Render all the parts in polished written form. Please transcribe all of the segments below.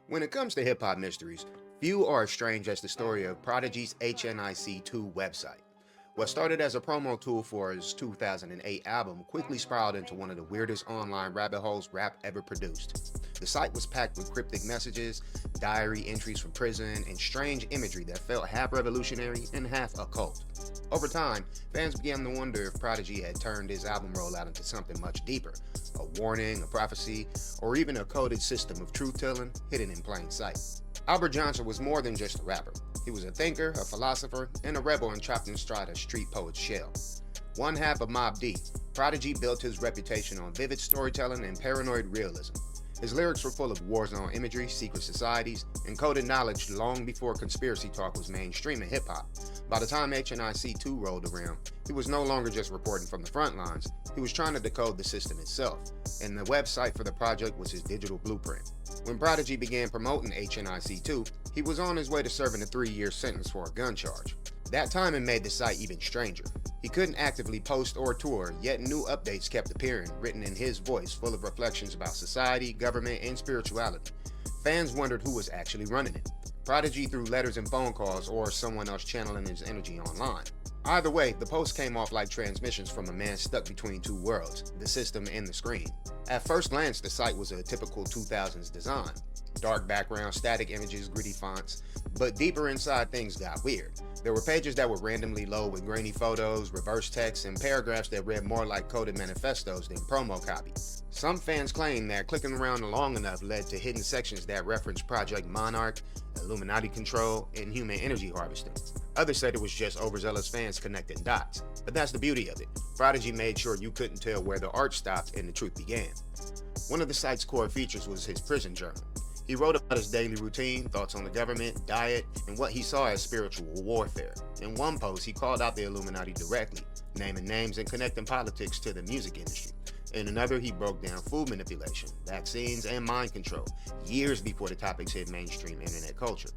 When it comes to hip hop mysteries, few are as strange as the story of Prodigy's HNIC 2 website. What started as a promo tool for his 2008 album quickly spiraled into one of the weirdest online rabbit holes rap ever produced. The site was packed with cryptic messages, diary entries from prison, and strange imagery that felt half revolutionary and half occult. Over time, fans began to wonder if Prodigy had turned his album rollout into something much deeper, a warning, a prophecy, or even a coded system of truth-telling hidden in plain sight. Albert Johnson was more than just a rapper. He was a thinker, a philosopher, and a rebel entrapped inside a street poet's shell. One half of Mobb Deep, Prodigy built his reputation on vivid storytelling and paranoid realism. His lyrics were full of war zone imagery, secret societies, and coded knowledge long before conspiracy talk was mainstream in hip-hop. By the time HNIC 2 rolled around, he was no longer just reporting from the front lines, he was trying to decode the system itself, and the website for the project was his digital blueprint. When Prodigy began promoting HNIC 2, he was on his way to serving a 3-year sentence for a gun charge. That timing made the site even stranger. He couldn't actively post or tour, yet new updates kept appearing, written in his voice, full of reflections about society, government, and spirituality. Fans wondered who was actually running it. Prodigy through letters and phone calls, or someone else channeling his energy online. Either way, the posts came off like transmissions from a man stuck between two worlds, the system and the screen. At first glance, the site was a typical 2000s design. Dark background, static images, gritty fonts. But deeper inside, things got weird. There were pages that were randomly low with grainy photos, reverse text, and paragraphs that read more like coded manifestos than promo copy. Some fans claim that clicking around long enough led to hidden sections that referenced Project Monarch, Illuminati control, and human energy harvesting. Others said it was just overzealous fans connecting dots. But that's the beauty of it. Prodigy made sure you couldn't tell where the art stopped and the truth began. One of the site's core features was his prison journal. He wrote about his daily routine, thoughts on the government, diet, and what he saw as spiritual warfare. In one post, he called out the Illuminati directly, naming names and connecting politics to the music industry. In another, he broke down food manipulation, vaccines, and mind control, years before the topics hit mainstream internet culture.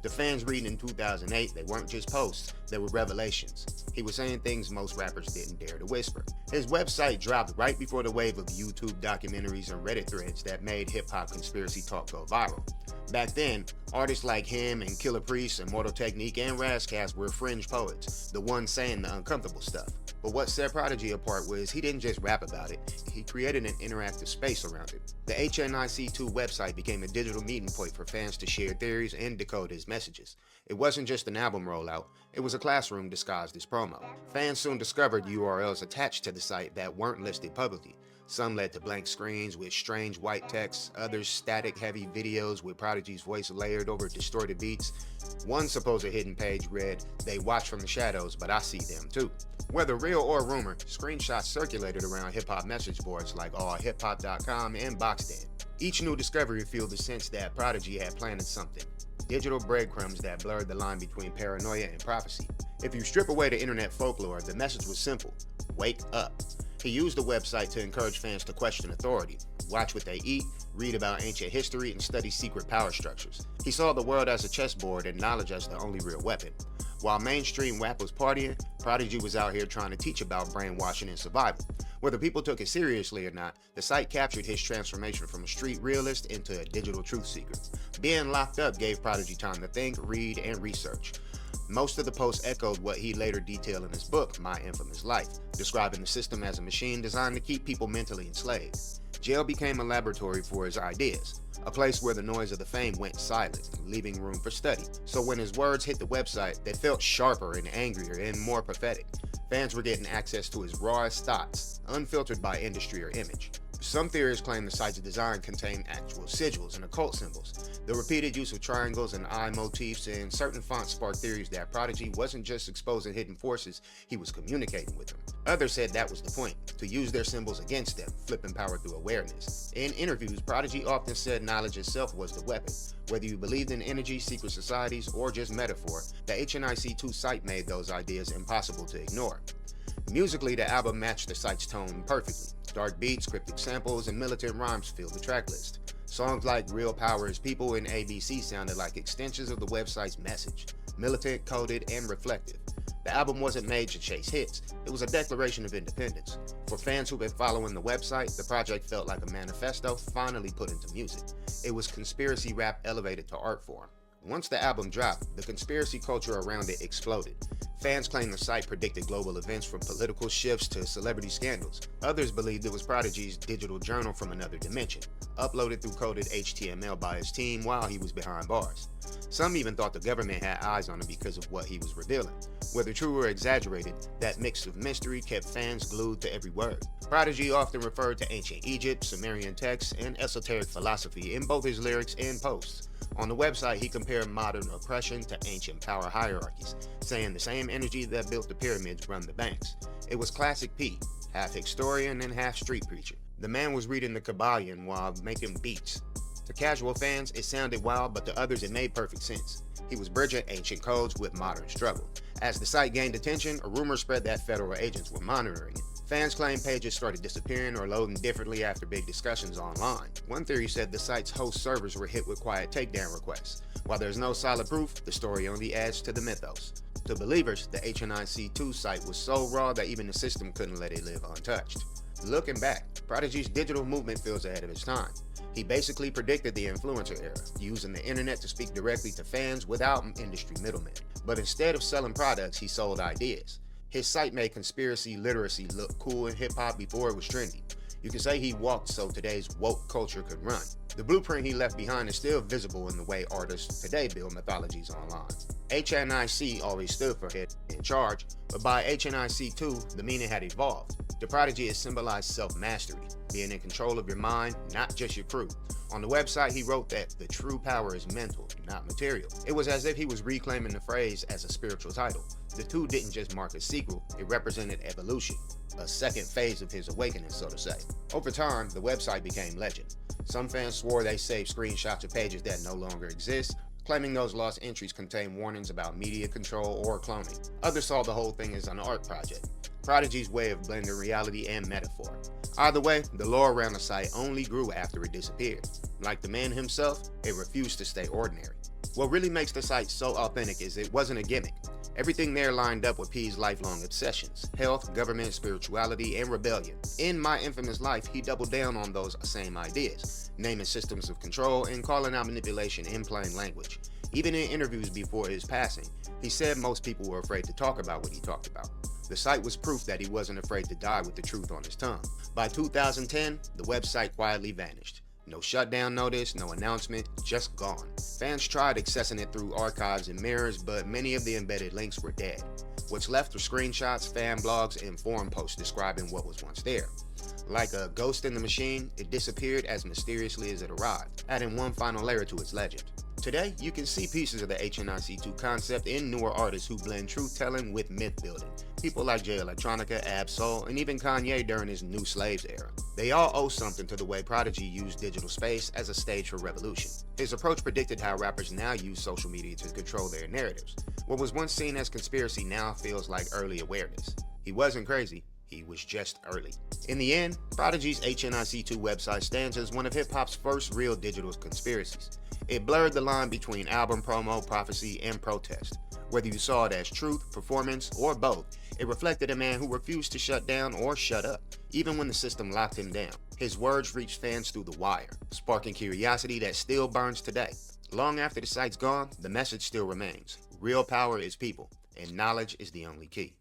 The fans reading in 2008, they weren't just posts, they were revelations. He was saying things most rappers didn't dare to whisper. His website dropped right before the wave of YouTube documentaries and Reddit threads that made hip-hop conspiracy talk go viral. Back then, artists like him and Killer Priest, Immortal Technique, and Razzcast were fringe poets, the ones saying the uncomfortable stuff. But what set Prodigy apart was he didn't just rap about it, he created an interactive space around it. The HNIC2 website became a digital meeting point for fans to share theories and decode his messages. It wasn't just an album rollout, it was a classroom disguised as promo. Fans soon discovered URLs attached to the site that weren't listed publicly. Some led to blank screens with strange white text, others static heavy videos with Prodigy's voice layered over distorted beats. One supposed hidden page read, "They watch from the shadows, but I see them too." Whether real or rumor, screenshots circulated around hip-hop message boards like AllHip-Hop.com and Boxden. Each new discovery fueled the sense that Prodigy had planted something. Digital breadcrumbs that blurred the line between paranoia and prophecy. If you strip away the internet folklore, the message was simple: wake up. He used the website to encourage fans to question authority, watch what they eat, read about ancient history, and study secret power structures. He saw the world as a chessboard and knowledge as the only real weapon. While mainstream rap was partying, Prodigy was out here trying to teach about brainwashing and survival. Whether people took it seriously or not, the site captured his transformation from a street realist into a digital truth seeker. Being locked up gave Prodigy time to think, read, and research. Most of the posts echoed what he later detailed in his book, My Infamous Life, describing the system as a machine designed to keep people mentally enslaved. Jail became a laboratory for his ideas, a place where the noise of the fame went silent, leaving room for study. So when his words hit the website, they felt sharper and angrier and more prophetic. Fans were getting access to his rawest thoughts, unfiltered by industry or image. Some theorists claim the site's design contained actual sigils and occult symbols. The repeated use of triangles and eye motifs in certain fonts sparked theories that Prodigy wasn't just exposing hidden forces, he was communicating with them. Others said that was the point, to use their symbols against them, flipping power through awareness. In interviews, Prodigy often said knowledge itself was the weapon. Whether you believed in energy, secret societies, or just metaphor, the HNIC2 site made those ideas impossible to ignore. Musically, the album matched the site's tone perfectly. Dark beats, cryptic samples, and militant rhymes filled the track list. Songs like Real Power is People and ABC sounded like extensions of the website's message. militant, coded, and reflective. The album wasn't made to chase hits, it was a declaration of independence. For fans who've been following the website, the project felt like a manifesto finally put into music. It was conspiracy rap elevated to art form. Once the album dropped, the conspiracy culture around it exploded. Fans claimed the site predicted global events from political shifts to celebrity scandals. Others believed it was Prodigy's digital journal from another dimension, uploaded through coded HTML by his team while he was behind bars. Some even thought the government had eyes on him because of what he was revealing. Whether true or exaggerated, that mix of mystery kept fans glued to every word. Prodigy often referred to ancient Egypt, Sumerian texts, and esoteric philosophy in both his lyrics and posts. On the website, he compared modern oppression to ancient power hierarchies, saying the same energy that built the pyramids run the banks. It was classic P, half historian and half street preacher. The man was reading the Kabbalion while making beats. To casual fans, it sounded wild, but to others, it made perfect sense. He was bridging ancient codes with modern struggle. As the site gained attention, a rumor spread that federal agents were monitoring it. Fans claimed pages started disappearing or loading differently after big discussions online. One theory said the site's host servers were hit with quiet takedown requests. While there's no solid proof, the story only adds to the mythos. To believers, the HNIC2 site was so raw that even the system couldn't let it live untouched. Looking back, Prodigy's digital movement feels ahead of its time. He basically predicted the influencer era, using the internet to speak directly to fans without industry middlemen. But instead of selling products, he sold ideas. His site made conspiracy literacy look cool in hip-hop before it was trendy. You can say he walked so today's woke culture could run. The blueprint he left behind is still visible in the way artists today build mythologies online. HNIC always stood for head in charge, but by HNIC2, the meaning had evolved. The Prodigy has symbolized self-mastery, being in control of your mind, not just your crew. On the website, he wrote that the true power is mental, not material. It was as if he was reclaiming the phrase as a spiritual title. The two didn't just mark a sequel, it represented evolution, a second phase of his awakening, so to say. Over time, the website became legend. Some fans swore they saved screenshots of pages that no longer exist, claiming those lost entries contained warnings about media control or cloning. Others saw the whole thing as an art project, Prodigy's way of blending reality and metaphor. Either way, the lore around the site only grew after it disappeared. Like the man himself, it refused to stay ordinary. What really makes the site so authentic is it wasn't a gimmick. Everything there lined up with P's lifelong obsessions: health, government, spirituality, and rebellion. In My Infamous Life, he doubled down on those same ideas, naming systems of control and calling out manipulation in plain language. Even in interviews before his passing, he said most people were afraid to talk about what he talked about. The site was proof that he wasn't afraid to die with the truth on his tongue. By 2010, the website quietly vanished. No shutdown notice, no announcement, just gone. Fans tried accessing it through archives and mirrors, but many of the embedded links were dead. What's left were screenshots, fan blogs, and forum posts describing what was once there. Like a ghost in the machine, it disappeared as mysteriously as it arrived, adding one final layer to its legend. Today, you can see pieces of the HNIC2 concept in newer artists who blend truth-telling with myth-building. People like Jay Electronica, Ab Soul, and even Kanye during his New Slaves era. They all owe something to the way Prodigy used digital space as a stage for revolution. His approach predicted how rappers now use social media to control their narratives. What was once seen as conspiracy now feels like early awareness. He wasn't crazy, he was just early. In the end, Prodigy's HNIC2 website stands as one of hip-hop's first real digital conspiracies. It blurred the line between album promo, prophecy, and protest. Whether you saw it as truth, performance, or both, it reflected a man who refused to shut down or shut up, even when the system locked him down. His words reached fans through the wire, sparking curiosity that still burns today. Long after the site's gone, the message still remains. Real power is people, and knowledge is the only key.